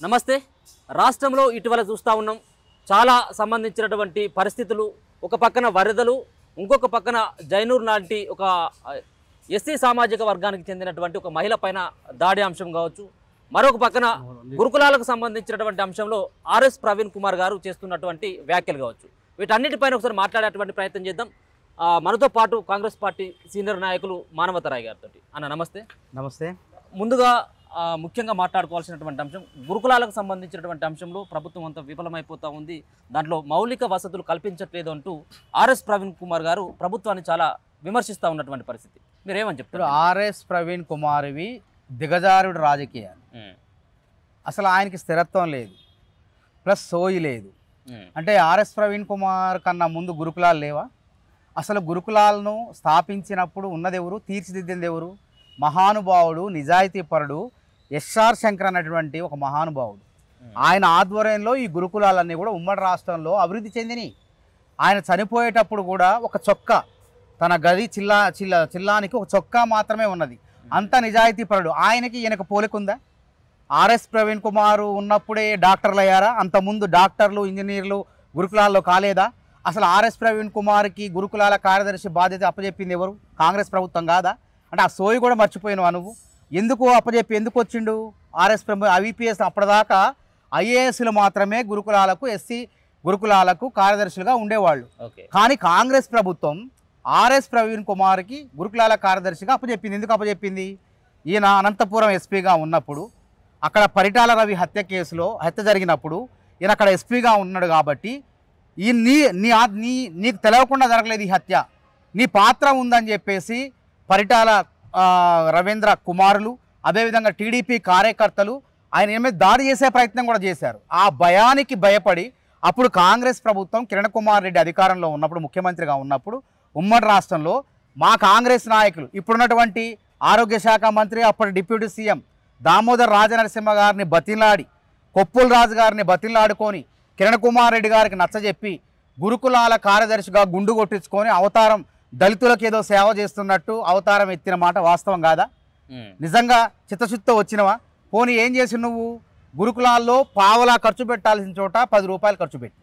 నమస్తే. రాష్ట్రంలో ఇటీవల చూస్తూ ఉన్నాం చాలా సంబంధించినటువంటి పరిస్థితులు. ఒక పక్కన వరదలు, ఇంకొక పక్కన జైనూర్ లాంటి ఒక ఎస్సీ సామాజిక వర్గానికి చెందినటువంటి ఒక మహిళ పైన దాడి అంశం కావచ్చు. మరొక పక్కన గురుకులాలకు సంబంధించినటువంటి అంశంలో ఆర్ఎస్ ప్రవీణ్ కుమార్ గారు చేస్తున్నటువంటి వ్యాఖ్యలు కావచ్చు. వీటన్నిటిపైన ఒకసారి మాట్లాడేటువంటి ప్రయత్నం చేద్దాం. మనతో పాటు కాంగ్రెస్ పార్టీ సీనియర్ నాయకులు మానవతరాయ్ గారితో. అన్న నమస్తే. నమస్తే. ముందుగా ముఖ్యంగా మాట్లాడుకోవాల్సినటువంటి అంశం గురుకులాలకు సంబంధించినటువంటి అంశంలో ప్రభుత్వం అంతా విఫలమైపోతూ ఉంది. దాంట్లో మౌలిక వసతులు కల్పించట్లేదు అంటూ ఆర్ఎస్ ప్రవీణ్ కుమార్ గారు ప్రభుత్వాన్ని చాలా విమర్శిస్తూ ఉన్నటువంటి పరిస్థితి. మీరేమని చెప్తారు? ఆర్ఎస్ ప్రవీణ్ కుమార్వి దిగజారుడు రాజకీయాలు. అసలు ఆయనకి స్థిరత్వం లేదు, ప్లస్ సోయి లేదు. అంటే ఆర్ఎస్ ప్రవీణ్ కుమార్ కన్నా ముందు గురుకులాలు లేవా? అసలు గురుకులాలను స్థాపించినప్పుడు ఉన్నదెవరు, తీర్చిదిద్దింది ఎవరు? మహానుభావుడు, నిజాయితీపరుడు ఎస్ఆర్ శంకర్ అన్నటువంటి ఒక మహానుభావుడు. ఆయన ఆధ్వర్యంలో ఈ గురుకులాలన్నీ కూడా ఉమ్మడి రాష్ట్రంలో అభివృద్ధి చెందినాయి. ఆయన చనిపోయేటప్పుడు కూడా ఒక చొక్కా, తన గది చిల్లానికి ఒక చొక్కా మాత్రమే ఉన్నది. అంత నిజాయితీపరుడు. ఆయనకి ఈయనకు పోలికుందా? ఆర్ఎస్ ప్రవీణ్ కుమార్ ఉన్నప్పుడే డాక్టర్లు అయ్యారా? అంతకుముందు డాక్టర్లు, ఇంజనీర్లు గురుకులాల్లో కాలేదా? అసలు ఆర్ఎస్ ప్రవీణ్ కుమార్కి గురుకులాల కార్యదర్శి బాధ్యత అప్పచెప్పింది ఎవరు? కాంగ్రెస్ ప్రభుత్వం కాదా? అంటే ఆ సోయి కూడా మర్చిపోయినావా నువ్వు? ఎందుకు అప్పచెప్పి ఎందుకు వచ్చిండు ఆర్ఎస్ ఐపీఎస్? అప్పటిదాకా ఐఏఎస్లు మాత్రమే గురుకులాలకు, ఎస్సీ గురుకులాలకు కార్యదర్శులుగా ఉండేవాళ్ళు. కానీ కాంగ్రెస్ ప్రభుత్వం ఆర్ఎస్ ప్రవీణ్ కుమార్కి గురుకులాల కార్యదర్శిగా అప్పచెప్పింది. ఎందుకు అప్పచెప్పింది? ఈయన అనంతపురం ఎస్పీగా ఉన్నప్పుడు, అక్కడ పరిటాల రవి హత్య జరిగినప్పుడు ఈయన అక్కడ ఎస్పీగా ఉన్నాడు. కాబట్టి ఈ నీకు తెలవకుండా జరగలేదు ఈ హత్య, నీ పాత్ర ఉందని చెప్పేసి పరిటాల రవీంద్ర కుమారులు, అదేవిధంగా టీడీపీ కార్యకర్తలు ఆయన మీద దాడి చేసే ప్రయత్నం కూడా చేశారు. ఆ భయానికి భయపడి అప్పుడు కాంగ్రెస్ ప్రభుత్వం కిరణ్ కుమార్ రెడ్డి అధికారంలో ఉన్నప్పుడు, ముఖ్యమంత్రిగా ఉన్నప్పుడు ఉమ్మడి రాష్ట్రంలో మా కాంగ్రెస్ నాయకులు, ఇప్పుడున్నటువంటి ఆరోగ్య శాఖ మంత్రి, అప్పటి డిప్యూటీ సీఎం దామోదర్ రాజనరసింహ గారిని బతిలాడి, కొప్పుల రాజు గారిని బతిలాడుకొని కిరణ్ కుమార్ రెడ్డి గారికి నచ్చజెప్పి గురుకులాల కార్యదర్శిగా గుండు కొట్టించుకొని అవతారం, దళితులకు ఏదో సేవ చేస్తున్నట్టు అవతారం ఎత్తిన మాట వాస్తవం కాదా? నిజంగా చిత్తశుద్ధితో వచ్చినవా? పోనీ ఏం చేసి నువ్వు గురుకులాల్లో పావలా ఖర్చు పెట్టాల్సిన చోట 10 రూపాయలు ఖర్చు పెట్టి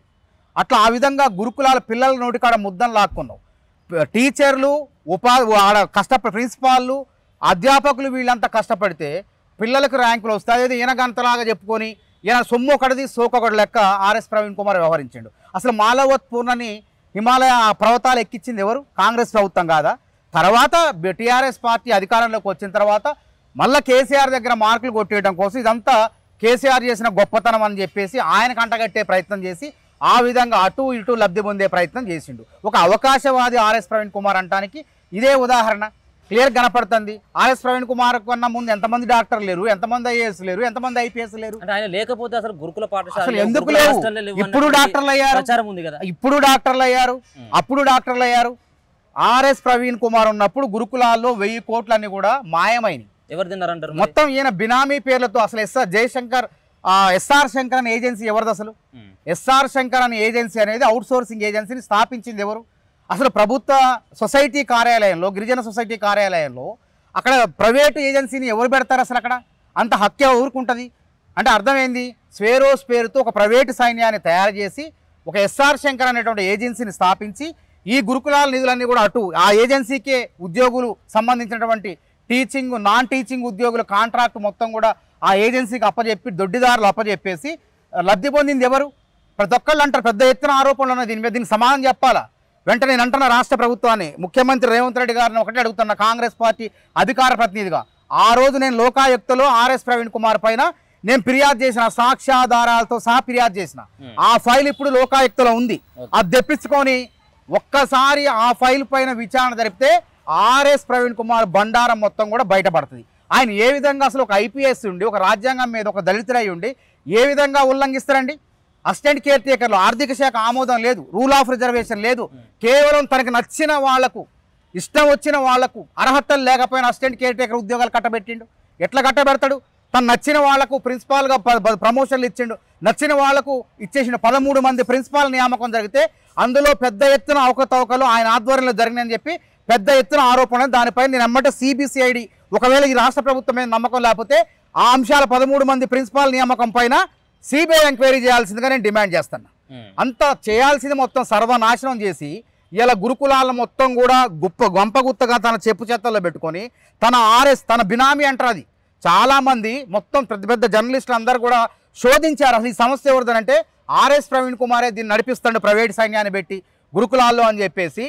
అట్లా ఆ విధంగా గురుకులాల పిల్లల నోటికాడ ముద్దను లాక్కున్నావు. టీచర్లు, ప్రిన్సిపాళ్ళు, అధ్యాపకులు వీళ్ళంతా కష్టపడితే పిల్లలకు ర్యాంకులు వస్తాయి. అదే ఈయన గంతలాగా చెప్పుకొని ఈయన సొమ్ము ఒకటిది సోకొకటి లెక్క ఆర్ఎస్ ప్రవీణ్ కుమార్ వ్యవహరించాడు. అసలు మాలవత్ పూర్ణని హిమాలయ పర్వతాలు ఎక్కించింది ఎవరు? కాంగ్రెస్ ప్రభుత్వం కాదా? తర్వాత టీఆర్ఎస్ పార్టీ అధికారంలోకి వచ్చిన తర్వాత మళ్ళీ కేసీఆర్ దగ్గర మార్కులు కొట్టేయడం కోసం ఇదంతా కేసీఆర్ చేసిన గొప్పతనం అని చెప్పేసి ఆయన కంటగట్టే ప్రయత్నం చేసి ఆ విధంగా అటు ఇటు లబ్ధి పొందే ప్రయత్నం చేసిండు. ఒక అవకాశవాది ఆర్ఎస్ ప్రవీణ్ కుమార్ అంటానికి ఇదే ఉదాహరణ క్లియర్ కనపడుతుంది. ఆర్ఎస్ ప్రవీణ్ కుమార్ కన్నా ముందు ఎంతమంది డాక్టర్లు లేరు, ఎంతమంది ఐఏఎస్ లేరు, ఎంతమంది ఐపీఎస్ లేరు? లేకపోతే అసలు గురుకుల పాఠశాల ఎందుకు లేవు? ఇప్పుడు డాక్టర్లు అయ్యారు, ఇప్పుడు డాక్టర్లు అయ్యారు, అప్పుడు డాక్టర్లు అయ్యారు. ఆర్ఎస్ ప్రవీణ్ కుమార్ ఉన్నప్పుడు గురుకులాల్లో 1000 కోట్లన్నీ కూడా మాయమైనవి. ఎవరు తిన్నారంటారు? మొత్తం ఈయన బినామీ పేర్లతో. అసలు ఎస్ఆర్ శంకర్ అనే ఏజెన్సీ ఎవరిది? అసలు ఎస్ఆర్ శంకర్ అనే ఏజెన్సీ అనేది అవుట్ సోర్సింగ్ ఏజెన్సీని స్థాపించింది ఎవరు? అసలు ప్రభుత్వ సొసైటీ కార్యాలయంలో, గిరిజన సొసైటీ కార్యాలయంలో అక్కడ ప్రైవేటు ఏజెన్సీని ఎవరు పెడతారు? అసలు అక్కడ అంత హత్య ఊరుకుంటుంది అంటే అర్థమైంది. స్వేరోస్ పేరుతో ఒక ప్రైవేటు సైన్యాన్ని తయారు చేసి ఒక ఎస్ఆర్ శంకర్ అనేటువంటి ఏజెన్సీని స్థాపించి ఈ గురుకులాల నిధులన్నీ కూడా అటు ఆ ఏజెన్సీకే ఉద్యోగులు సంబంధించినటువంటి టీచింగ్, నాన్ టీచింగ్ ఉద్యోగుల కాంట్రాక్ట్ మొత్తం కూడా ఆ ఏజెన్సీకి అప్పచెప్పి దొడ్డిదారులు అప్పచెప్పేసి లబ్ధి పొందింది ఎవరు? ప్రతి ఒక్కళ్ళు అంటారు పెద్ద ఎత్తున ఆరోపణలు ఉన్నాయి దీని మీద. దీనికి సమాధానం చెప్పాలా? వెంటనే నేను అంటున్న రాష్ట్ర ప్రభుత్వాన్ని, ముఖ్యమంత్రి రేవంత్ రెడ్డి గారిని ఒకటే అడుగుతున్న కాంగ్రెస్ పార్టీ అధికార ప్రతినిధిగా, ఆ రోజు నేను లోకాయుక్తలో ఆర్ఎస్ ప్రవీణ్ కుమార్ పైన నేను ఫిర్యాదు చేసిన, సాక్ష్యాధారాలతో సహా ఫిర్యాదు చేసిన ఆ ఫైల్ ఇప్పుడు లోకాయుక్తలో ఉంది. అది తెప్పించుకొని ఒక్కసారి ఆ ఫైల్ పైన విచారణ జరిపితే ఆర్ఎస్ ప్రవీణ్ కుమార్ బండారం మొత్తం కూడా బయటపడుతుంది. ఆయన ఏ విధంగా అసలు ఒక ఐపీఎస్ ఉండి, ఒక రాజ్యాంగం మీద ఒక దళితుడై ఉండి ఏ విధంగా ఉల్లంఘిస్తారండి? అసిస్టెంట్ కేర్ టేకర్లు ఆర్థిక శాఖ ఆమోదం లేదు, రూల్ ఆఫ్ రిజర్వేషన్ లేదు. కేవలం తనకి నచ్చిన వాళ్లకు, ఇష్టం వచ్చిన వాళ్లకు, అర్హతలు లేకపోయినా అసిస్టెంట్ కేర్ టేకర్ ఉద్యోగాలు కట్టబెట్టిండు. ఎట్లా కట్టబెడతాడు? తను నచ్చిన వాళ్లకు ప్రిన్సిపాల్గా ప్రమోషన్లు ఇచ్చిండు, నచ్చిన వాళ్లకు ఇచ్చేసిన 13 మంది ప్రిన్సిపాల్ నియామకం జరిగితే అందులో పెద్ద ఎత్తున అవకతవకలు ఆయన ఆధ్వర్యంలో జరిగినాయని చెప్పి పెద్ద ఎత్తున ఆరోపణ. దానిపై నేను ఎమ్మట సిబిసిఐడి ఒకవేళ ఈ రాష్ట్ర ప్రభుత్వం మీద నమ్మకం లేకపోతే ఆ అంశాల 13 మంది ప్రిన్సిపాల్ నియామకం పైన సిబిఐ ఎంక్వైరీ చేయాల్సిందిగా నేను డిమాండ్ చేస్తున్నా. అంత చేయాల్సింది మొత్తం సర్వనాశనం చేసి ఇలా గురుకులాలను మొత్తం కూడా గొంపగుత్తగా తన చెప్పు చెత్తల్లో పెట్టుకొని తన బినామీ అంటారు. అది చాలామంది మొత్తం పెద్ద పెద్ద జర్నలిస్టులు అందరూ కూడా శోధించారు. అసలు ఈ సమస్య ఎవరిదనంటే ఆర్ఎస్ ప్రవీణ్ కుమారే దీన్ని నడిపిస్తాడు ప్రైవేట్ సైన్యాన్ని పెట్టి గురుకులాల్లో అని చెప్పేసి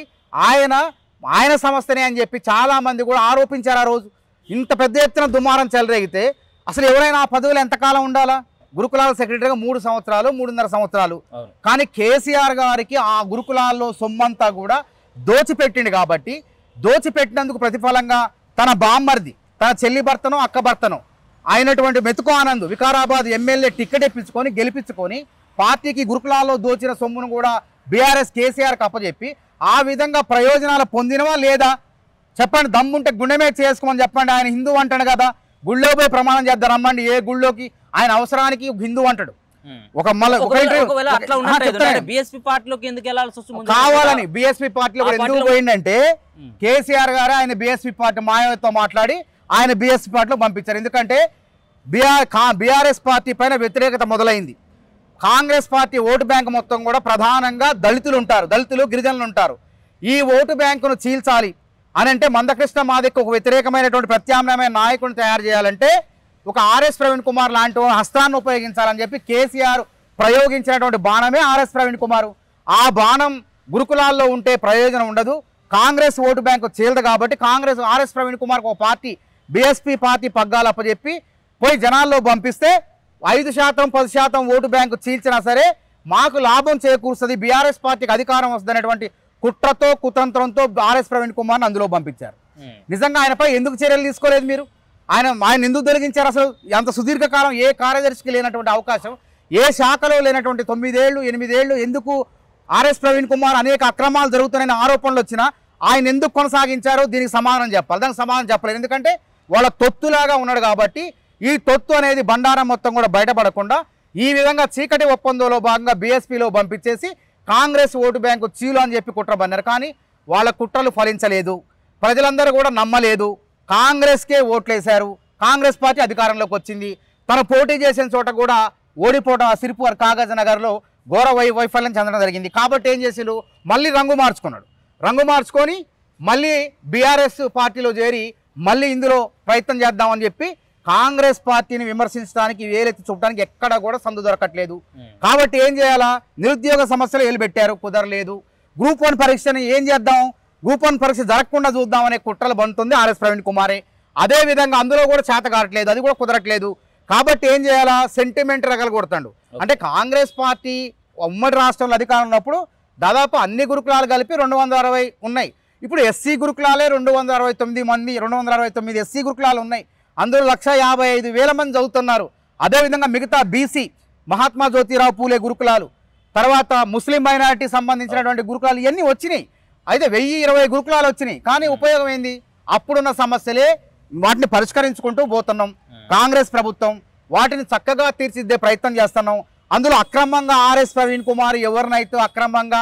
ఆయన సంస్థనే అని చెప్పి చాలామంది కూడా ఆరోపించారు. ఆ రోజు ఇంత పెద్ద ఎత్తున దుమారం చెలరేగితే అసలు ఎవరైనా ఆ పదవులు ఎంతకాలం ఉండాలా? గురుకులాల సెక్రటరీగా 3 సంవత్సరాలు 3.5 సంవత్సరాలు. కానీ కేసీఆర్ గారికి ఆ గురుకులాల్లో సొమ్మంతా కూడా దోచిపెట్టిండు. కాబట్టి దోచిపెట్టినందుకు ప్రతిఫలంగా తన బామ్మర్ది, తన చెల్లి భర్తను, అక్క భర్తను అయినటువంటి మెతుకు ఆనంద్ వికారాబాద్ ఎమ్మెల్యే టికెట్ ఇప్పించుకొని గెలిపించుకొని పార్టీకి గురుకులాల్లో దోచిన సొమ్మును కూడా బీఆర్ఎస్ కేసీఆర్కి అప్పచెప్పి ఆ విధంగా ప్రయోజనాలు పొందినవా లేదా చెప్పండి. దమ్ముంటే గుండెమే చేసుకోమని చెప్పండి. ఆయన హిందూ అంటాడు కదా, గుళ్ళో పోయి ప్రమాణం చేద్దాం రమ్మండి. ఏ గుళ్ళోకి ఆయన అవసరానికి హిందూ అంటాడు. కావాలని బీఎస్పీ పార్టీలో ఎందుకు పోయిందంటే కేసీఆర్ గారు ఆయన బీఎస్పీ పార్టీ మాయావతితో మాట్లాడి ఆయన బీఎస్పీ పార్టీలో పంపించారు. ఎందుకంటే బీఆర్ఎస్ పార్టీ పైన వ్యతిరేకత మొదలైంది. కాంగ్రెస్ పార్టీ ఓటు బ్యాంక్ మొత్తం కూడా ప్రధానంగా దళితులు గిరిజనులు ఉంటారు. ఈ ఓటు బ్యాంకును చీల్చాలి అని అంటే మందకృష్ణ మాదిక్ ఒక వ్యతిరేకమైనటువంటి ప్రత్యామ్నాయమైన నాయకుడిని తయారు చేయాలంటే ఒక ఆర్ఎస్ ప్రవీణ్ కుమార్ లాంటి హస్తాన్ని ఉపయోగించాలని చెప్పి కేసీఆర్ ప్రయోగించినటువంటి బాణమే ఆర్ఎస్ ప్రవీణ్ కుమార్. ఆ బాణం గురుకులాల్లో ఉంటే ప్రయోజనం ఉండదు, కాంగ్రెస్ ఓటు బ్యాంకు చీలదు. కాబట్టి ఆర్ఎస్ ప్రవీణ్ కుమార్ ఒక పార్టీ బీఎస్పీ పార్టీ పగ్గాలు అప్పచెప్పి పోయి జనాల్లో పంపిస్తే 5% 10% ఓటు బ్యాంకు చీల్చినా సరే మాకు లాభం చేకూరుస్తుంది, బీఆర్ఎస్ పార్టీకి అధికారం వస్తుంది అనేటువంటి కుట్రతో కుతంత్రంతో ఆర్ఎస్ ప్రవీణ్ కుమార్ని అందులో పంపించారు. నిజంగా ఆయనపై ఎందుకు చర్యలు తీసుకోలేదు మీరు? ఆయన ఎందుకు తొలగించారు? అసలు అంత సుదీర్ఘకాలం ఏ కార్యదర్శికి లేనటువంటి అవకాశం, ఏ శాఖలో లేనటువంటి 9 ఏళ్ళు 8 ఏళ్ళు ఎందుకు ఆర్ఎస్ ప్రవీణ్ కుమార్ అనేక అక్రమాలు జరుగుతున్నాయని ఆరోపణలు వచ్చినా ఆయన ఎందుకు కొనసాగించారో దీనికి సమాధానం చెప్పాలి. దానికి సమాధానం చెప్పలేదు. ఎందుకంటే వాళ్ళ తొత్తులాగా ఉన్నాడు. కాబట్టి ఈ తొత్తు అనేది బండారం మొత్తం కూడా బయటపడకుండా ఈ విధంగా చీకటి ఒప్పందంలో భాగంగా బీఎస్పీలో పంపించేసి కాంగ్రెస్ ఓటు బ్యాంకు చీలు అని చెప్పి కుట్ర బన్నారు. కానీ వాళ్ళ కుట్రలు ఫలించలేదు, ప్రజలందరూ కూడా నమ్మలేదు, కాంగ్రెస్కే ఓట్లేశారు. కాంగ్రెస్ పార్టీ అధికారంలోకి వచ్చింది. తను పోటీ చేసిన చోట కూడా ఓడిపోవడం సిరిపుర్ కాగజ్ నగర్లో ఘోర వైఫల్యం చెందడం జరిగింది. కాబట్టి ఏం చేసిండు, మళ్ళీ రంగు మార్చుకొని మళ్ళీ బీఆర్ఎస్ పార్టీలో చేరి మళ్ళీ ఇందులో ప్రయత్నం చేద్దామని చెప్పి కాంగ్రెస్ పార్టీని విమర్శించడానికి వేలెత్తి చూపడానికి ఎక్కడ కూడా సందు దొరకట్లేదు. కాబట్టి ఏం చేయాలా, నిరుద్యోగ సమస్యలు ఏలుబెట్టారు, కుదరలేదు. గ్రూప్ 1 పరీక్షని ఏం చేద్దాం, గ్రూప్ 1 పరీక్ష జరగకుండా చూద్దామనే కుట్రలు బంతుంది ఆర్ఎస్ ప్రవీణ్ కుమారే. అదేవిధంగా అందులో కూడా చేత కావట్లేదు, అది కూడా కుదరట్లేదు. కాబట్టి ఏం చేయాలా, సెంటిమెంట్ రగలు కొడతాడు. అంటే కాంగ్రెస్ పార్టీ ఉమ్మడి రాష్ట్రంలో అధికారం ఉన్నప్పుడు దాదాపు అన్ని గురుకులాలు కలిపి 260 ఉన్నాయి. ఇప్పుడు ఎస్సీ గురుకులాలే 269 ఎస్సీ గురుకులాలు ఉన్నాయి. అందులో 1,55,000 మంది చదువుతున్నారు. అదేవిధంగా మిగతా బీసీ మహాత్మా జ్యోతిరావు పూలే గురుకులాలు, తర్వాత ముస్లిం మైనారిటీ సంబంధించినటువంటి గురుకులాలు ఇవన్నీ వచ్చినాయి. అయితే 1020 గురుకులాలు వచ్చినాయి. కానీ ఉపయోగం ఏంది? అప్పుడున్న సమస్యలే, వాటిని పరిష్కరించుకుంటూ పోతున్నాం. కాంగ్రెస్ ప్రభుత్వం వాటిని చక్కగా తీర్చిదిద్దే ప్రయత్నం చేస్తున్నాం. అందులో అక్రమంగా ఆర్ఎస్ ప్రవీణ్ కుమార్ ఎవరినైతే అక్రమంగా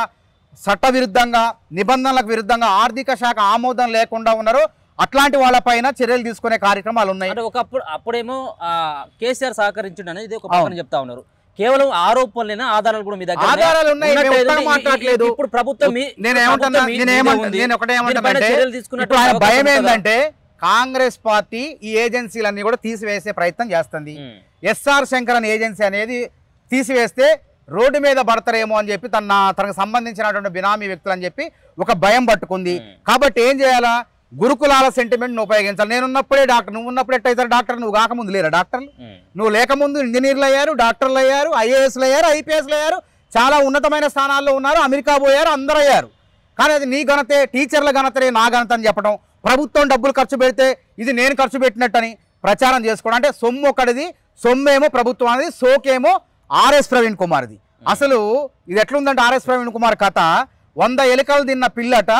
చట్టవిరుద్ధంగా నిబంధనలకు విరుద్ధంగా ఆర్థిక శాఖ ఆమోదం లేకుండా ఉన్నారో అట్లాంటి వాళ్ళపైన చర్యలు తీసుకునే కార్యక్రమాలు ఉన్నాయి. అంటే అప్పుడేమో కేసీఆర్ సహకరించండి అనేది ఒక పక్కన చెప్తా ఉన్నారు. కేవలం ఆరోపణలేనా, ఆధారాలు కూడా మీ దగ్గర ఆధారాలు ఉన్నాయి, మాట్లాడలేదు. ఇప్పుడు ప్రభుత్వం భయం ఏంటంటే కాంగ్రెస్ పార్టీ ఈ ఏజెన్సీలన్నీ కూడా తీసివేసే ప్రయత్నం చేస్తుంది. ఎస్ఆర్ శంకరన్ ఏజెన్సీ అనేది తీసివేస్తే రోడ్డు మీద పడతారేమో అని చెప్పి తనకు సంబంధించినటువంటి బినామీ వ్యక్తులు అని చెప్పి ఒక భయం పట్టుకుంది. కాబట్టి ఏం చేయాలా, గురుకులాల సెంటిమెంట్ను ఉపయోగించాలి. నేనున్నప్పుడే డాక్టర్, నువ్వు ఉన్నప్పుడు ఎట్టయితారు డాక్టర్? నువ్వు కాకముందు లేరా డాక్టర్లు? నువ్వు లేకముందు ఇంజనీర్లు అయ్యారు, డాక్టర్లు అయ్యారు, ఐఏఎస్లు అయ్యారు, ఐపీఎస్లు అయ్యారు, చాలా ఉన్నతమైన స్థానాల్లో ఉన్నారు, అమెరికా పోయారు, అందరూ అయ్యారు. కానీ అది నీ ఘనతే, టీచర్ల ఘనతనే నా ఘనత అని చెప్పడం, ప్రభుత్వం డబ్బులు ఖర్చు పెడితే ఇది నేను ఖర్చు పెట్టినట్టని ప్రచారం చేసుకోవడం. అంటే సొమ్ము ఒకటిది, సొమ్మేమో ప్రభుత్వం అనేది, సోకేమో ఆర్ఎస్ ప్రవీణ్ కుమార్ది. అసలు ఇది ఎట్లుందంటే ఆర్ఎస్ ప్రవీణ్ కుమార్ కథ 100 ఎలుకలు తిన్న పిల్లట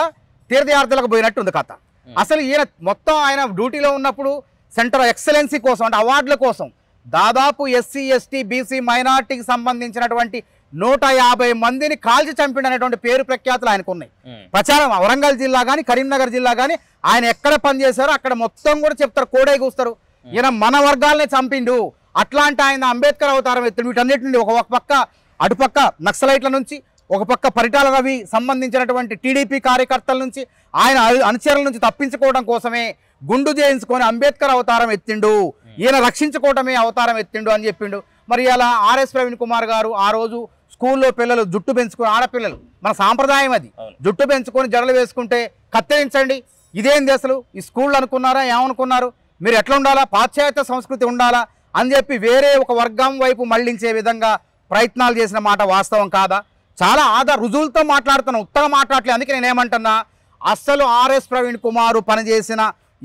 తీర్థయాత్రలకు పోయినట్టు ఉంది కథ. అసలు ఈయన మొత్తం ఆయన డ్యూటీలో ఉన్నప్పుడు సెంటర్ ఎక్సలెన్సీ కోసం అంటే అవార్డుల కోసం దాదాపు ఎస్సీ ఎస్టీ బీసీ మైనార్టీకి సంబంధించినటువంటి 150 మందిని కాల్చి చంపిండనేటువంటి పేరు ప్రఖ్యాతులు ఆయనకు ఉన్నాయి. ప్రచారం వరంగల్ జిల్లా కానీ కరీంనగర్ జిల్లా కానీ ఆయన ఎక్కడ పనిచేశారో అక్కడ మొత్తం కూడా చెప్తారు, కోడే కూస్తారు. ఈయన మన వర్గాలనే చంపిండు, అట్లాంటి ఆయన అంబేద్కర్ అవతారం ఎత్తుడు. వీటన్నిటిని ఒక పక్క అటుపక్క నక్సలైట్ల నుంచి, ఒక పక్క పరిటాల రవి సంబంధించినటువంటి టీడీపీ కార్యకర్తల నుంచి, ఆయన అనుచరుల నుంచి తప్పించుకోవడం కోసమే గుండు చేయించుకొని అంబేద్కర్ అవతారం ఎత్తిండు, ఈయన రక్షించుకోవటమే అవతారం ఎత్తిండు అని చెప్పిండు. మరి అలా ఆర్ఎస్ ప్రవీణ్ కుమార్ గారు ఆ రోజు స్కూల్లో పిల్లలు జుట్టు పెంచుకొని, ఆడపిల్లలు మన సాంప్రదాయం అది, జుట్టు పెంచుకొని జడలు వేసుకుంటే కత్తిరించండి, ఇదేంది అసలు ఈ స్కూళ్ళు అనుకున్నారా, ఏమనుకున్నారు, మీరు ఎట్లా ఉండాలా, పాశ్చాత్య సంస్కృతి ఉండాలా అని చెప్పి వేరే ఒక వర్గం వైపు మళ్లించే విధంగా ప్రయత్నాలు చేసిన మాట వాస్తవం కాదా? చాలా రుజువులతో మాట్లాడుతున్నా, ఉత్తగా మాట్లాడలేదు. అందుకే నేనేమంటున్నా, అస్సలు ఆర్ఎస్ ప్రవీణ్ కుమార్ పనిచేసిన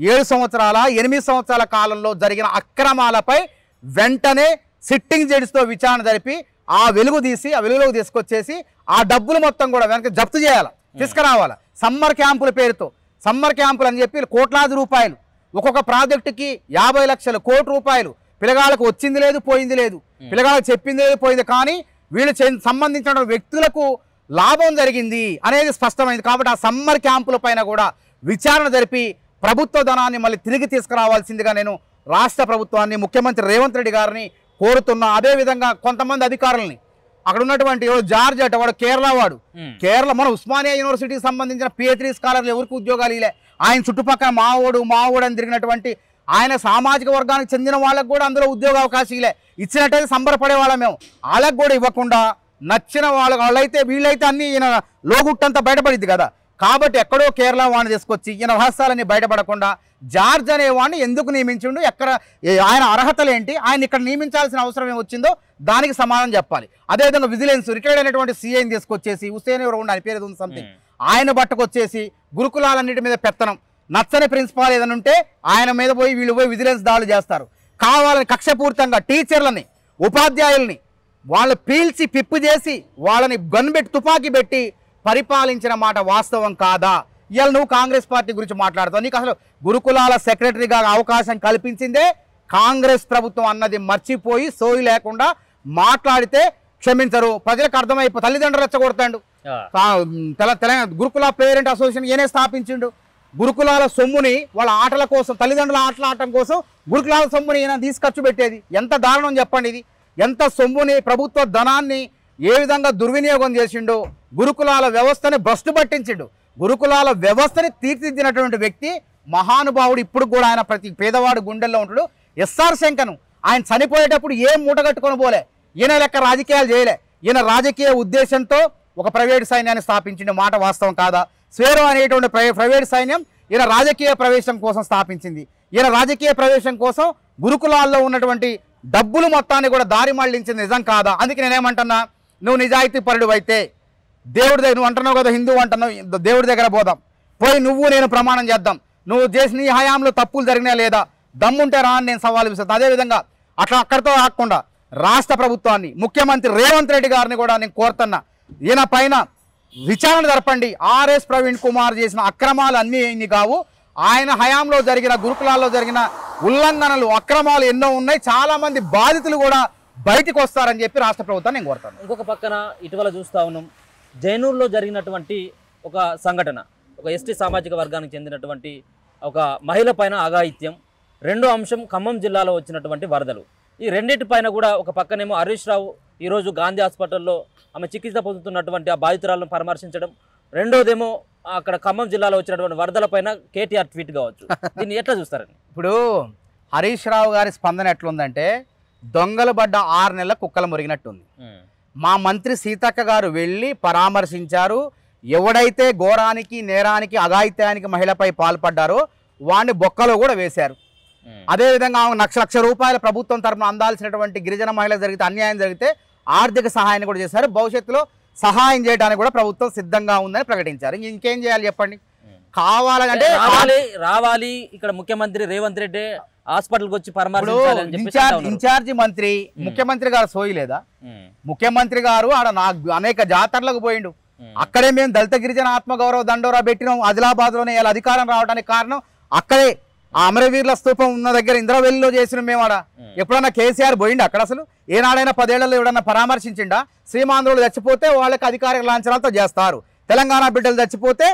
7 సంవత్సరాల 8 సంవత్సరాల కాలంలో జరిగిన అక్రమాలపై వెంటనే సిట్టింగ్ జడ్జితో విచారణ జరిపి ఆ వెలుగులోకి తీసుకొచ్చేసి ఆ డబ్బులు మొత్తం కూడా వెనక జప్తు చేయాలి, తీసుకురావాలి. సమ్మర్ క్యాంపుల పేరుతో సమ్మర్ క్యాంపులు అని చెప్పి కోట్లాది రూపాయలు, ఒక్కొక్క ప్రాజెక్టుకి 50 లక్షలు, కోటి రూపాయలు, పిల్లగాళ్ళకు వచ్చింది లేదు పోయింది లేదు, పిల్లగాళ్ళకు చెప్పింది లేదు పోయింది, కానీ వీళ్ళు సంబంధించిన వ్యక్తులకు లాభం జరిగింది అనేది స్పష్టమైంది. కాబట్టి ఆ సమ్మర్ క్యాంపుల పైన కూడా విచారణ జరిపి ప్రభుత్వ ధనాన్ని మళ్ళీ తిరిగి తీసుకురావాల్సిందిగా నేను రాష్ట్ర ప్రభుత్వాన్ని, ముఖ్యమంత్రి రేవంత్ రెడ్డి గారిని కోరుతున్నా. అదేవిధంగా కొంతమంది అధికారులని, అక్కడ ఉన్నటువంటి జార్జ్ అట వాడు కేరళ వాడు, కేరళ మన ఉస్మానియా యూనివర్సిటీకి సంబంధించిన PhD స్కాలర్లు ఎవరికి ఉద్యోగాలు ఇలే, ఆయన చుట్టుపక్కల మావోడు అని తిరిగినటువంటి ఆయన సామాజిక వర్గానికి చెందిన వాళ్ళకు కూడా అందులో ఉద్యోగ అవకాశం ఇలే, ఇచ్చినట్టయితే సంబరపడే వాళ్ళం మేము. వాళ్ళకు కూడా ఇవ్వకుండా నచ్చిన వాళ్ళైతే వీళ్ళైతే అన్ని ఈయన లోగుట్టంతా బయటపడింది కదా. కాబట్టి ఎక్కడో కేరళ వాడిని తీసుకొచ్చి ఈయన రహస్యాలన్నీ బయటపడకుండా జార్జ్ అనేవాడిని ఎందుకు నియమించిండు, ఎక్కడ ఆయన అర్హతలు ఏంటి, ఆయన ఇక్కడ నియమించాల్సిన అవసరం ఏమొచ్చిందో దానికి సమాధానం చెప్పాలి. అదేవిధంగా విజిలెన్స్ రిటైర్డ్ అయినటువంటి CIని తీసుకొచ్చేసి హుసేన్ ఎవరు ఉండి పేరు ఉంది సంథింగ్, ఆయన పట్టుకొచ్చేసి గురుకులాలన్నిటి మీద పెత్తనం, నచ్చని ప్రిన్సిపాల్ ఏదైనా ఉంటే ఆయన మీద వీళ్ళు పోయి విజిలెన్స్ దాడులు చేస్తారు. కావాలని కక్షపూరితంగా టీచర్లని, ఉపాధ్యాయుల్ని వాళ్ళు పీల్చి పిప్పు చేసి వాళ్ళని గన్బెట్టి తుపాకీ పెట్టి పరిపాలించిన మాట వాస్తవం కాదా? ఇవాళ నువ్వు కాంగ్రెస్ పార్టీ గురించి మాట్లాడుతావు. నీకు అసలు గురుకులాల సెక్రటరీగా అవకాశం కల్పించిందే కాంగ్రెస్ ప్రభుత్వం అన్నది మర్చిపోయి సోయి లేకుండా మాట్లాడితే క్షమించరు. ప్రజలకు అర్థమైపో తల్లిదండ్రులు రెచ్చగొడతాడు. తెలంగాణ గురుకుల పేరెంట్ అసోసియేషన్ ఈయనే స్థాపించిండు. గురుకులాల సొమ్ముని వాళ్ళ ఆటల కోసం, తల్లిదండ్రుల ఆటలు ఆడటం కోసం గురుకులాల సొమ్ముని ఈయన తీసుకొచ్చి పెట్టేది ఎంత దారుణం చెప్పండి. ఇది ఎంత సొమ్ముని, ప్రభుత్వ ధనాన్ని ఏ విధంగా దుర్వినియోగం చేసిండో, గురుకులాల వ్యవస్థని భ్రష్టు పట్టించిండు. గురుకులాల వ్యవస్థని తీర్చిదిద్దినటువంటి వ్యక్తి మహానుభావుడు. ఇప్పుడు కూడా ఆయన ప్రతి పేదవాడు గుండెల్లో ఉంటాడు. SR శంకను ఆయన చనిపోయేటప్పుడు ఏం మూటగట్టుకొని పోలే, ఈయన లెక్క రాజకీయాలు చేయలే. ఈయన రాజకీయ ఉద్దేశంతో ఒక ప్రైవేటు సైన్యాన్ని స్థాపించిన మాట వాస్తవం కాదా? స్వేరో అనేటువంటి ప్రైవేట్ సైన్యం ఈయన రాజకీయ ప్రవేశం కోసం స్థాపించింది. ఈయన రాజకీయ ప్రవేశం కోసం గురుకులాల్లో ఉన్నటువంటి డబ్బులు మొత్తాన్ని కూడా దారి మళ్లించింది నిజం కాదా? అందుకే నేనేమంటున్నా, నువ్వు నిజాయితీ పరుడు అయితే దేవుడి దగ్గర, నువ్వు అంటున్నావు కదా హిందువు అంటున్నావు, దేవుడి దగ్గర పోదాం, పోయి నువ్వు నేను ప్రమాణం చేద్దాం, నువ్వు చేసిన నీ హయాంలో తప్పులు జరిగినా లేదా, దమ్ముంటే రా అని నేను సవాల్ విస్తాను. అదేవిధంగా అక్కడితో ఆగకుండా రాష్ట్ర ప్రభుత్వాన్ని, ముఖ్యమంత్రి రేవంత్ రెడ్డి గారిని కూడా నేను కోరుతున్నా, ఈయన పైన విచారణ జరపండి. ఆర్ఎస్ ప్రవీణ్ కుమార్ చేసిన అక్రమాలు అన్నీ ఇన్ని కావు, ఆయన హయాంలో జరిగిన గురుకులాల్లో జరిగిన ఉల్లంఘనలు, అక్రమాలు ఎన్నో ఉన్నాయి. చాలా మంది బాధితులు కూడా బయటకు వస్తారని చెప్పి రాష్ట్ర ప్రభుత్వాన్ని నేను కోరుతాను. ఇంకొక పక్కన ఇటీవల చూస్తూ ఉన్నాం, జైనూర్లో జరిగినటువంటి ఒక సంఘటన, ఒక ST సామాజిక వర్గానికి చెందినటువంటి ఒక మహిళ పైన అఘాయిత్యం, రెండో అంశం ఖమ్మం జిల్లాలో వచ్చినటువంటి వరదలు. ఈ రెండింటిపైన కూడా ఒక పక్కనేమో హరీష్ రావు ఈరోజు గాంధీ హాస్పిటల్లో ఆమె చికిత్స పొందుతున్నటువంటి ఆ బాధితురాలను పరామర్శించడం, రెండోదేమో అక్కడ ఖమ్మం జిల్లాలో వచ్చినటువంటి వరదల పైన KTR ట్వీట్ కావచ్చు. దీన్ని ఎట్లా చూస్తారండి? ఇప్పుడు హరీష్ రావు గారి స్పందన ఎట్లుందంటే, దొంగలు పడ్డ 6 నెలల కుక్కలు మురిగినట్టుంది. మా మంత్రి సీతక్క గారు వెళ్ళి పరామర్శించారు. ఎవడైతే ఘోరానికి, నేరానికి, అఘాయిత్యానికి మహిళపై పాల్పడ్డారో వాడిని బొక్కలో కూడా వేశారు. అదేవిధంగా లక్ష రూపాయల ప్రభుత్వం తరఫున అందాల్సినటువంటి గిరిజన మహిళ జరిగితే, అన్యాయం జరిగితే ఆర్థిక సహాయాన్ని కూడా చేశారు. భవిష్యత్తులో సహాయం చేయడానికి కూడా ప్రభుత్వం సిద్ధంగా ఉందని ప్రకటించారు. ఇంకేం చేయాలి చెప్పండి? కావాలంటే రావాలి ఇక్కడ ముఖ్యమంత్రి రేవంత్ రెడ్డి హాస్పిటల్కి వచ్చి పరామర్శించాలని ఇన్ఛార్జి మంత్రి ముఖ్యమంత్రి గారు సోయలేదా? ముఖ్యమంత్రి గారు ఆడ అనేక జాతరలకు పోయిండు. అక్కడే మేము దళిత గిరిజన ఆత్మగౌరవ దండోరా పెట్టినాం. ఆదిలాబాద్ లోనే అధికారం రావడానికి కారణం అక్కడే ఆ అమరవీరుల స్తూపం ఉన్న దగ్గర ఇంద్రవెల్లిలో చేసిన మేమాడ ఎప్పుడన్నా కేసీఆర్ పోయిండు అక్కడ? అసలు ఏనాడైనా 10 ఏళ్లలో ఎవడన్నా పరామర్శించిండా? సీమాంధ్రులు చచ్చిపోతే వాళ్ళకి అధికారిక లాంఛనాలతో చేస్తారు, తెలంగాణ బిడ్డలు చచ్చిపోతే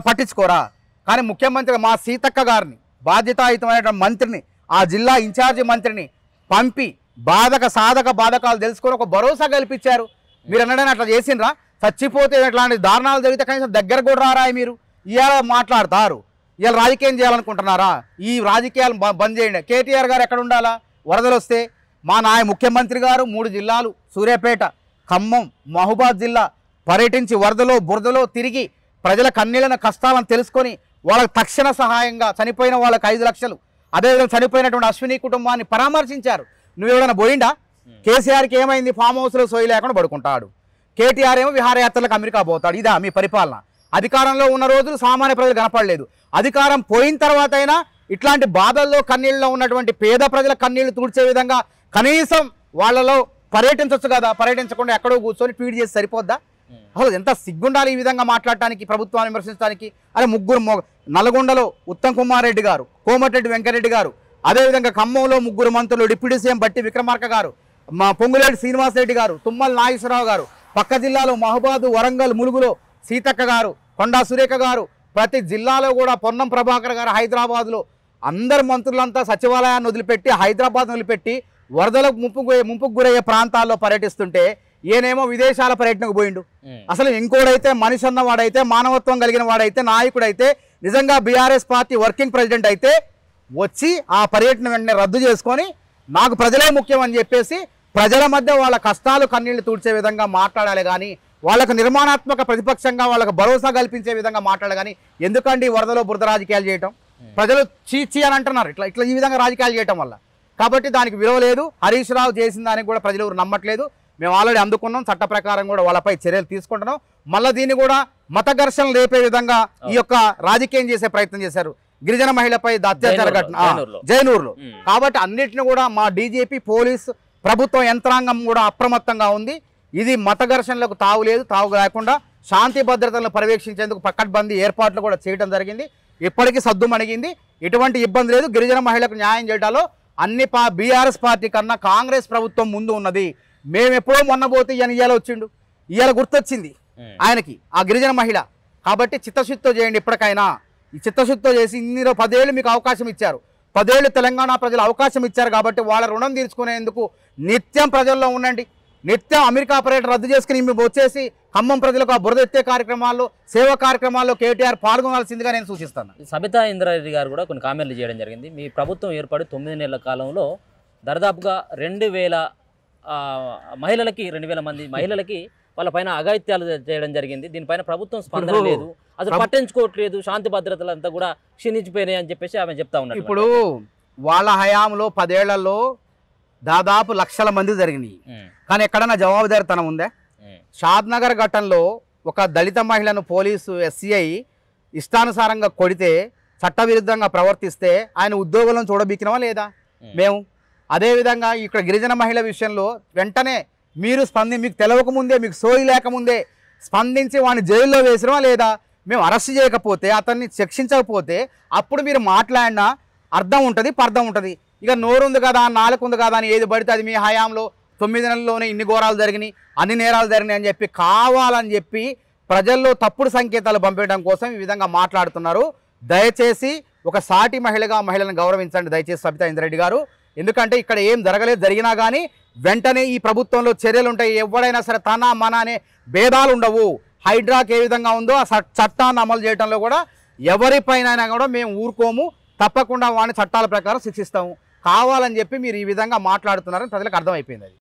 పట్టించుకోరా? కానీ ముఖ్యమంత్రి మా సీతక్క గారిని, బాధ్యతాయుతమైన మంత్రిని, ఆ జిల్లా ఇన్ఛార్జి మంత్రిని పంపి బాధకాలు తెలుసుకొని ఒక భరోసా కల్పించారు. మీరు అన్నడైనా అట్లా చేసిండ్రా? చచ్చిపోతే ఇట్లాంటి దారుణాలు జరిగితే కనీసం దగ్గర కూడా రారా? మీరు ఇవాళ మాట్లాడతారు, ఇవాళ రాజకీయం చేయాలనుకుంటున్నారా? ఈ రాజకీయాలు బంద్ చేయండి. కేటీఆర్ గారు ఎక్కడ ఉండాలా? వరదలు వస్తే మా ముఖ్యమంత్రి గారు 3 జిల్లాలు సూర్యాపేట, ఖమ్మం, మహబూబాద్ జిల్లా పర్యటించి వరదలో బురదలో తిరిగి ప్రజల కన్నీళ్ళ కష్టాలను తెలుసుకొని వాళ్ళకి తక్షణ సహాయంగా చనిపోయిన వాళ్ళకి 5 లక్షలు, అదేవిధంగా చనిపోయినటువంటి అశ్విని కుటుంబాన్ని పరామర్శించారు. నువ్వెవడన్నా పోయిండా? కేసీఆర్కి ఏమైంది? ఫామ్ హౌస్లో సోయి లేకుండా పడుకుంటాడు. కేటీఆర్ ఏమో విహారయాత్రలకు అమెరికా పోతాడు. ఇదా మీ పరిపాలన? అధికారంలో ఉన్న రోజులు సామాన్య ప్రజలు కనపడలేదు. అధికారం పోయిన తర్వాత అయినా ఇట్లాంటి బాధల్లో కన్నీళ్ళలో ఉన్నటువంటి పేద ప్రజల కన్నీళ్లు తుడిచే విధంగా కనీసం వాళ్ళలో పర్యటించవచ్చు కదా? పర్యటించకుండా ఎక్కడో కూర్చొని ట్వీట్ చేసి సరిపోద్దా? అసలు ఎంత సిగ్గుండాలి ఈ విధంగా మాట్లాడటానికి, ప్రభుత్వాన్ని విమర్శించడానికి? అరే నల్గొండలో ఉత్తమ్ కుమార్ రెడ్డి గారు, కోమటిరెడ్డి వెంకరెడ్డి గారు, అదేవిధంగా ఖమ్మంలో 3 మంత్రులు, డిప్యూటీ సీఎం బట్టి విక్రమార్క గారు, మా పొంగులేటి శ్రీనివాసరెడ్డి గారు, తుమ్మల నాగేశ్వరరావు గారు, పక్క జిల్లాలో మహబాద్, వరంగల్, ములుగులో సీతక్క గారు, కొండా సురేఖ గారు, ప్రతి జిల్లాలో కూడా పొన్నం ప్రభాకర్ గారు, హైదరాబాద్లో అందరు మంత్రులంతా సచివాలయాన్ని వదిలిపెట్టి హైదరాబాద్ వదిలిపెట్టి వరదలకు ముంపుకు గురయ్యే ప్రాంతాల్లో పర్యటిస్తుంటే ఈయనేమో విదేశాల పర్యటనకు పోయిండు. అసలు ఇంకోడైతే మనిషి అన్నవాడైతే, మానవత్వం కలిగిన వాడైతే, నాయకుడైతే, నిజంగా బీఆర్ఎస్ పార్టీ వర్కింగ్ ప్రెసిడెంట్ అయితే వచ్చి ఆ పర్యటన వెంటనే రద్దు చేసుకొని నాకు ప్రజలే ముఖ్యం అని చెప్పేసి ప్రజల మధ్య వాళ్ళ కష్టాలు కన్నీళ్లు తుడిచే విధంగా మాట్లాడాలి. కానీ వాళ్ళకు నిర్మాణాత్మక ప్రతిపక్షంగా వాళ్ళకు భరోసా కల్పించే విధంగా మాట్లాడాలి. కానీ ఎందుకండి వరదలో బురద రాజకీయాలు చేయటం? ప్రజలు చీచి అని అంటున్నారు ఇట్లా ఈ విధంగా రాజకీయాలు చేయటం వల్ల. కాబట్టి దానికి విలువ లేదు. హరీష్ రావు చేసిన దానికి కూడా ప్రజలు నమ్మట్లేదు. మేము ఆల్రెడీ అందుకున్నాం, చట్ట ప్రకారం కూడా వాళ్ళపై చర్యలు తీసుకుంటున్నాం. మళ్ళీ దీన్ని కూడా మత ఘర్షణలు రేపే విధంగా ఈ యొక్క రాజకీయం చేసే ప్రయత్నం చేశారు. గిరిజన మహిళపై అత్యాచార ఘటన జైనూరులో. కాబట్టి అన్నిటిని కూడా మా డీజీపీ, పోలీస్, ప్రభుత్వ యంత్రాంగం కూడా అప్రమత్తంగా ఉంది. ఇది మత ఘర్షణలకు తావు లేదు. తావు లేకుండా శాంతి భద్రతలను పర్యవేక్షించేందుకు పకడ్బందీ ఏర్పాట్లు కూడా చేయడం జరిగింది. ఇప్పటికీ సద్దుమణిగింది, ఎటువంటి ఇబ్బంది లేదు. గిరిజన మహిళలకు న్యాయం చేయడంలో అన్ని బీఆర్ఎస్ పార్టీ కన్నా కాంగ్రెస్ ప్రభుత్వం ముందు ఉన్నది. మేము ఎప్పుడో మొన్న పోతే ఇవాళ వచ్చిండు, ఇవాళ గుర్తొచ్చింది ఆయనకి ఆ గిరిజన మహిళ. కాబట్టి చిత్తశుద్ధితో చేయండి. ఇప్పటికైనా ఈ చిత్తశుద్ధితో చేసి ఇన్ని 10 ఏళ్ళు మీకు అవకాశం ఇచ్చారు. 10 ఏళ్ళు తెలంగాణ ప్రజలు అవకాశం ఇచ్చారు. కాబట్టి వాళ్ళ రుణం తీర్చుకునేందుకు నిత్యం ప్రజల్లో ఉండండి. నిత్యం అమెరికా పర్యటన రద్దు చేసుకుని మేము వచ్చేసి ఖమ్మం ప్రజలకు ఆ బురద ఎత్తే కార్యక్రమాల్లో, సేవా కార్యక్రమాల్లో కేటీఆర్ పాల్గొనాల్సిందిగా నేను సూచిస్తాను. సబితా ఇంద్రారెడ్డి గారు కూడా కొన్ని కామెంట్లు చేయడం జరిగింది. మీ ప్రభుత్వం ఏర్పడి 9 నెలల కాలంలో దాదాపుగా 2000 మహిళలకి 2000 మంది మహిళలకి వాళ్ళపైన అఘాయిత్యాలు చేయడం జరిగింది. దీనిపైన ప్రభుత్వం స్పందన లేదు, అసలు పట్టించుకోవట్లేదు, శాంతి భద్రతలు అంతా కూడా క్షీణించిపోయినాయి అని చెప్పేసి ఆమె చెప్తా ఉన్నారు. ఇప్పుడు వాళ్ళ హయాంలో 10 ఏళ్లలో దాదాపు లక్షల మంది జరిగినాయి. కానీ ఎక్కడన్నా జవాబుదారితనం ఉందా? షాద్నగర్ ఘటనలో ఒక దళిత మహిళను పోలీసు ఎస్సీఐ ఇష్టానుసారంగా కొడితే, చట్టవిరుద్ధంగా ప్రవర్తిస్తే ఆయన ఉద్యోగులను చూడబీకినవా లేదా మేము? అదేవిధంగా ఇక్కడ గిరిజన మహిళ విషయంలో వెంటనే మీరు మీకు తెలవకముందే, మీకు సోయి లేకముందే స్పందించి వాడిని జైల్లో వేసినవా లేదా? మేము అరెస్ట్ చేయకపోతే, అతన్ని శిక్షించకపోతే అప్పుడు మీరు మాట్లాడినా అర్థం ఉంటుంది, పర్థం ఉంటుంది. ఇక నోరుంది కదా, నాలుగు ఉంది కదా అని ఏది పడితే అది మీ హయాంలో 9 నెలల్లోనే ఇన్ని ఘోరాలు జరిగినాయి, అన్ని నేరాలు జరిగినాయి అని చెప్పి కావాలని చెప్పి ప్రజల్లో తప్పుడు సంకేతాలు పంపించడం కోసం ఈ విధంగా మాట్లాడుతున్నారు. దయచేసి ఒక సాటి మహిళగా మహిళలను గౌరవించండి దయచేసి సబితా ఇంద్రారెడ్డి గారు. ఎందుకంటే ఇక్కడ ఏం జరిగినా కానీ వెంటనే ఈ ప్రభుత్వంలో చర్యలు ఉంటాయి. ఎవడైనా సరే తన మన అనే భేదాలు ఉండవు. హైడ్రాకి ఏ విధంగా ఉందో ఆ చట్టాన్ని అమలు చేయడంలో కూడా ఎవరిపైన కూడా మేము ఊరుకోము, తప్పకుండా వాడిని చట్టాల ప్రకారం శిక్షిస్తాము. కావాలని చెప్పి మీరు ఈ విధంగా మాట్లాడుతున్నారని ప్రజలకు అర్థమైపోయింది. అది